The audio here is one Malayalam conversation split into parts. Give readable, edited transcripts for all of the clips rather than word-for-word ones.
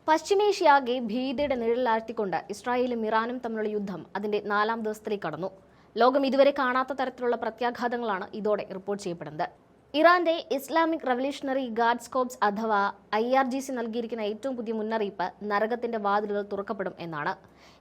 പശ്ചിമേഷ്യയാകെ ഭീതിയുടെ നിഴലിലാഴ്ത്തിക്കൊണ്ട് ഇസ്രായേലും ഇറാനും തമ്മിലുള്ള യുദ്ധം അതിന്റെ 4ാം ദിവസത്തിലേക്ക് കടന്നു. ലോകം ഇതുവരെ കാണാത്ത തരത്തിലുള്ള പ്രത്യാഘാതങ്ങളാണ് ഇതോടെ റിപ്പോർട്ട് ചെയ്യപ്പെടുന്നത്. ഇറാന്റെ ഇസ്ലാമിക് റവല്യൂഷണറി ഗാർഡ്സ് കോർപ്സ് അഥവാ IRGC നൽകിയിരിക്കുന്ന ഏറ്റവും പുതിയ മുന്നറിയിപ്പ് നരകത്തിന്റെ വാതിലുകൾ തുറക്കപ്പെടും എന്നാണ്.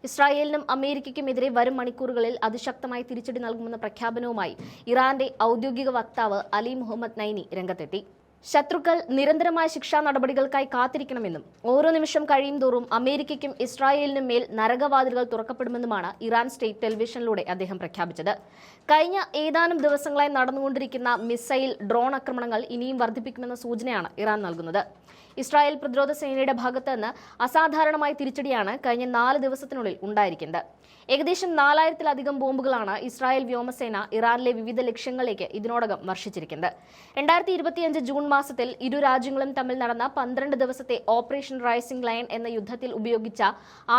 ഇസ്രായേലിനും അമേരിക്കയ്ക്കുമെതിരെ വരും മണിക്കൂറുകളിൽ അതിശക്തമായ തിരിച്ചടി നൽകുമെന്ന പ്രഖ്യാപനവുമായി ഇറാന്റെ ഔദ്യോഗിക വക്താവ് അലി മുഹമ്മദ് നൈനി രംഗത്തെത്തി. ശത്രുക്കൾ നിരന്തരമായ ശിക്ഷാ നടപടികൾക്കായി കാത്തിരിക്കണമെന്നും ഓരോ നിമിഷം കഴിയും തോറും അമേരിക്കയ്ക്കും ഇസ്രായേലിനും മേൽ നരകവാതിലുകൾ തുറക്കപ്പെടുമെന്നുമാണ് ഇറാൻ സ്റ്റേറ്റ് ടെലിവിഷനിലൂടെ അദ്ദേഹം പ്രഖ്യാപിച്ചത്. കഴിഞ്ഞ ഏതാനും ദിവസങ്ങളായി നടന്നുകൊണ്ടിരിക്കുന്ന മിസൈൽ, ഡ്രോൺ ആക്രമണങ്ങൾ ഇനിയും വർദ്ധിപ്പിക്കുമെന്ന സൂചനയാണ് ഇറാൻ നൽകുന്നത്. ഇസ്രായേൽ പ്രതിരോധ സേനയുടെ ഭാഗത്ത് നിന്ന് അസാധാരണമായ തിരിച്ചടിയാണ് കഴിഞ്ഞ 4 ദിവസത്തിനുള്ളിൽ ഉണ്ടായിരിക്കുന്നത്. ഏകദേശം 4000-ലധികം ബോംബുകളാണ് ഇസ്രായേൽ വ്യോമസേന ഇറാനിലെ വിവിധ ലക്ഷ്യങ്ങളിലേക്ക് ഇതിനോടകം വർഷിച്ചിരിക്കുന്നത്. 2025 ജൂൺ മാസത്തിൽ ഇരു രാജ്യങ്ങളും തമ്മിൽ നടന്ന 12 ദിവസത്തെ ഓപ്പറേഷൻ റൈസിംഗ് ലയൺ എന്ന യുദ്ധത്തിൽ ഉപയോഗിച്ച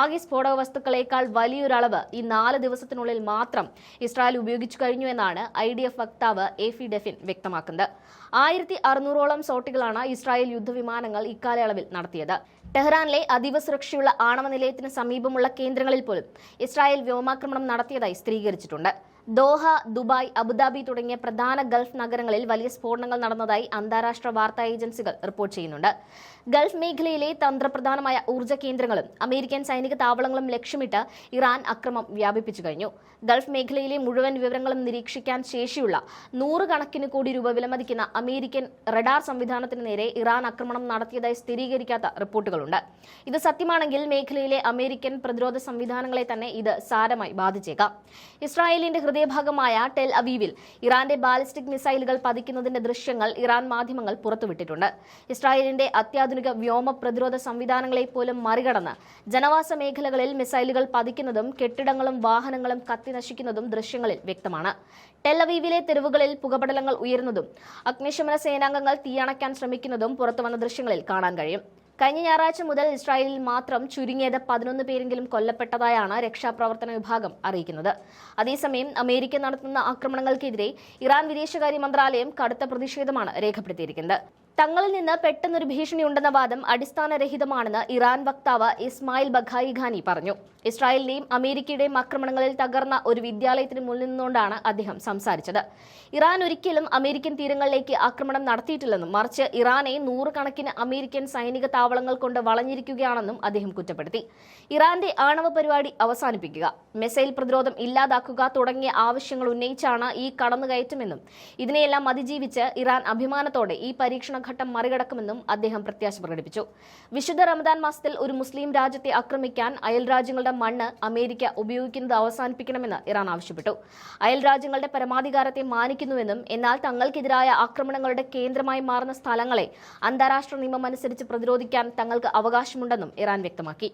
ആകെ സ്ഫോടക വസ്തുക്കളേക്കാൾ വലിയൊരളവ് ഈ 4 ദിവസത്തിനുള്ളിൽ മാത്രം ഇസ്രായേൽ ഉപയോഗിച്ചു കഴിഞ്ഞു എന്നാണ് IDF വക്താവ് എഫി ഡെഫിൻ വ്യക്തമാക്കുന്നത്. 1600ഓളം സോർട്ടികളാണ് ഇസ്രായേൽ യുദ്ധവിമാനങ്ങൾ ഇക്കാലയളവിൽ നടത്തിയത്. ടെഹ്റാനിലെ അതീവ സുരക്ഷയുള്ള ആണവ നിലയത്തിന് സമീപമുള്ള കേന്ദ്രങ്ങളിൽ പോലും ഇസ്രായേൽ വ്യോമാക്രമണം നടത്തിയതായി സ്ഥിരീകരിച്ചിട്ടുണ്ട്. ദോഹ, ദുബായ്, അബുദാബി തുടങ്ങിയ പ്രധാന ഗൾഫ് നഗരങ്ങളിൽ വലിയ സ്ഫോടനങ്ങൾ നടന്നതായി അന്താരാഷ്ട്ര വാർത്താ ഏജൻസികൾ റിപ്പോർട്ട് ചെയ്യുന്നുണ്ട്. ഗൾഫ് മേഖലയിലെ തന്ത്രപ്രധാനമായ ഊർജ്ജ കേന്ദ്രങ്ങളും അമേരിക്കൻ സൈനിക താവളങ്ങളും ലക്ഷ്യമിട്ട് ഇറാൻ അക്രമം വ്യാപിപ്പിച്ചു കഴിഞ്ഞു. ഗൾഫ് മേഖലയിലെ മുഴുവൻ വിവരങ്ങളും നിരീക്ഷിക്കാൻ ശേഷിയുള്ള 100 കണക്കിന് കോടി രൂപ വിലമതിക്കുന്ന അമേരിക്കൻ റഡാർ സംവിധാനത്തിന് നേരെ ഇറാൻ ആക്രമണം നടത്തിയതായി സ്ഥിരീകരിക്കാത്ത റിപ്പോർട്ടുകളുണ്ട്. ഇത് സത്യമാണെങ്കിൽ മേഖലയിലെ അമേരിക്കൻ പ്രതിരോധ സംവിധാനങ്ങളെ തന്നെ ഇത് സാരമായി ബാധിച്ചേക്കാം. ഇസ്രായേലിന്റെ ഹൃദയഭാഗമായ ടെൽ അവീവിൽ ഇറാന്റെ ബാലിസ്റ്റിക് മിസൈലുകൾ പതിക്കുന്നതിന്റെ ദൃശ്യങ്ങൾ ഇറാൻ മാധ്യമങ്ങൾ പുറത്തുവിട്ടിട്ടുണ്ട്. ഇസ്രായേലിന്റെ അത്യാധുനിക വ്യോമ പ്രതിരോധ സംവിധാനങ്ങളെ പോലും മറികടന്ന് ജനവാസ മേഖലകളിൽ മിസൈലുകൾ പതിക്കുന്നതും കെട്ടിടങ്ങളും വാഹനങ്ങളും കത്തിനശിക്കുന്നതും ദൃശ്യങ്ങളിൽ വ്യക്തമാണ്. ടെൽ അവീവിലെ തെരുവുകളിൽ പുകപടലങ്ങൾ ഉയരുന്നതും അഗ്നിശമന സേനാംഗങ്ങൾ തീയണയ്ക്കാൻ ശ്രമിക്കുന്നതും പുറത്തുവന്ന ദൃശ്യങ്ങളിൽ കാണാൻ കഴിയും. കഴിഞ്ഞ ഞായറാഴ്ച മുതൽ ഇസ്രായേലിൽ മാത്രം ചുരുങ്ങിയത് 11 പേരെങ്കിലും കൊല്ലപ്പെട്ടതായാണ് രക്ഷാപ്രവർത്തന വിഭാഗം അറിയിക്കുന്നത്. അതേസമയം അമേരിക്ക നടത്തുന്ന ആക്രമണങ്ങൾക്കെതിരെ ഇറാൻ വിദേശകാര്യ മന്ത്രാലയം കടുത്ത പ്രതിഷേധമാണ് രേഖപ്പെടുത്തിയിരിക്കുന്നത്. തങ്ങളിൽ നിന്ന് പെട്ടെന്നൊരു ഭീഷണിയുണ്ടെന്ന വാദം അടിസ്ഥാനരഹിതമാണെന്ന് ഇറാൻ വക്താവ് ഇസ്മായിൽ ബഖായി ഖാനി പറഞ്ഞു. ഇസ്രായേലിന്റെയും അമേരിക്കയുടെയും ആക്രമണങ്ങളിൽ തകർന്ന ഒരു വിദ്യാലയത്തിന് മുന്നിൽ നിന്നുകൊണ്ടാണ് അദ്ദേഹം സംസാരിച്ചത്. ഇറാൻ ഒരിക്കലും അമേരിക്കൻ തീരങ്ങളിലേക്ക് ആക്രമണം നടത്തിയിട്ടില്ലെന്നും മറിച്ച് ഇറാനെ 100 കണക്കിന് അമേരിക്കൻ സൈനിക താവളങ്ങൾ കൊണ്ട് വളഞ്ഞിരിക്കുകയാണെന്നും അദ്ദേഹം കുറ്റപ്പെടുത്തി. ഇറാന്റെ ആണവ പരിപാടി അവസാനിപ്പിക്കുക, മിസൈൽ പ്രതിരോധം ഇല്ലാതാക്കുക തുടങ്ങിയ ആവശ്യങ്ങൾ ഉന്നയിച്ചാണ് ഈ കടന്നുകയറ്റമെന്നും ഇതിനെയെല്ലാം അതിജീവിച്ച് ഇറാൻ അഭിമാനത്തോടെ ഈ പരീക്ഷണ ഘട്ടം മറികടക്കുമെന്നും അദ്ദേഹം പ്രത്യാശ പ്രകടിപ്പിച്ചു. വിശുദ്ധ റമദാൻ മാസത്തിൽ ഒരു മുസ്ലിം രാജ്യത്തെ ആക്രമിക്കാൻ അയൽരാജ്യങ്ങളുടെ മണ്ണ് അമേരിക്ക ഉപയോഗിക്കുന്നത് അവസാനിപ്പിക്കണമെന്ന് ഇറാൻ ആവശ്യപ്പെട്ടു. അയൽരാജ്യങ്ങളുടെ പരമാധികാരത്തെ മാനിക്കുന്നുവെന്നും എന്നാൽ തങ്ങൾക്കെതിരായ ആക്രമണങ്ങളുടെ കേന്ദ്രമായി മാറുന്ന സ്ഥലങ്ങളെ അന്താരാഷ്ട്ര നിയമം അനുസരിച്ച് പ്രതിരോധിക്കാൻ തങ്ങൾക്ക് അവകാശമുണ്ടെന്നും ഇറാൻ വ്യക്തമാക്കി.